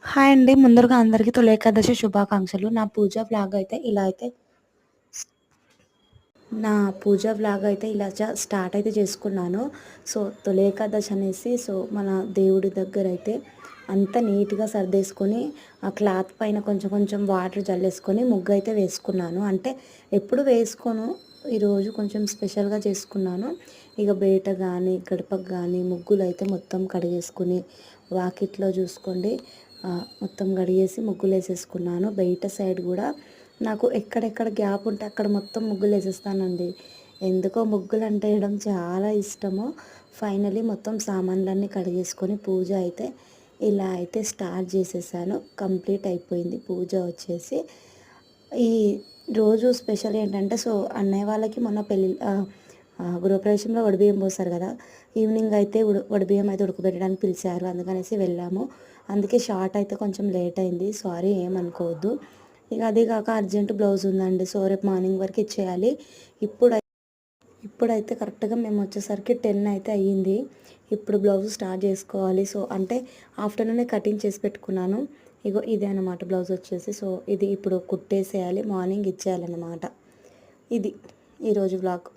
Hi అండి. ముందరగా అందరికీ తొలి ఏకాదశి శుభాకాంక్షలు. నా పూజ వ్లాగ్ అయితే ఇలా స్టార్ట్ అయితే చేసుకున్నాను. సో, తొలి ఏకాదశి అనేసి మన దేవుడి దగ్గర అయితే అంతా నీట్‌గా సర్దేసుకొని, ఆ క్లాత్ పైన కొంచెం కొంచెం వాటర్ జల్లేసుకొని ముగ్గయితే వేసుకున్నాను. అంటే ఎప్పుడు వేసుకోను. ఈరోజు కొంచెం స్పెషల్‌గా చేసుకున్నాను. ఇక బయట గానీ, గడపకు గానీ ముగ్గులైతే మొత్తం కడిగేసుకొని, వాకిట్లో చూసుకోండి మొత్తం కడిగేసి ముగ్గులేసేసుకున్నాను. బయట సైడ్ కూడా నాకు ఎక్కడెక్కడ గ్యాప్ ఉంటే అక్కడ మొత్తం ముగ్గులేసేస్తానండి. ఎందుకో ముగ్గులంటే వేయడం చాలా ఇష్టము. ఫైనలీ మొత్తం సామాన్లన్నీ కడిగేసుకొని పూజ అయితే ఇలా అయితే స్టార్ట్ చేసేసాను. కంప్లీట్ అయిపోయింది పూజ వచ్చేసి. ఈ రోజు స్పెషల్ ఏంటంటే అన్నయ్య వాళ్ళకి మొన్న గృహప్రవేశంలో వడిబియ్యం పోస్తారు కదా! ఈవినింగ్ అయితే వడిబియ్యం అయితే ఉడకబెట్టడానికి పిలిచారు. అందుకనేసి వెళ్ళాము. అందుకే షార్ట్ అయితే కొంచెం లేట్ అయింది. సారీ ఏమనుకోవద్దు. ఇక అదే కాక అర్జెంట్ బ్లౌజ్ ఉందండి. సో, రేపు మార్నింగ్ వరకు ఇచ్చేయాలి. ఇప్పుడైతే కరెక్ట్‌గా మేము వచ్చేసరికి 10 అయితే అయ్యింది. ఇప్పుడు బ్లౌజ్ స్టార్ట్ చేసుకోవాలి. అంటే ఆఫ్టర్‌నూనే కటింగ్ చేసి పెట్టుకున్నాను. ఇగో ఇదే అనమాట బ్లౌజ్ వచ్చేసి. ఇది ఇప్పుడు కుట్టేసేయాలి. మార్నింగ్ ఇచ్చేయాలన్నమాట. ఇది ఈరోజు వ్లాగ్.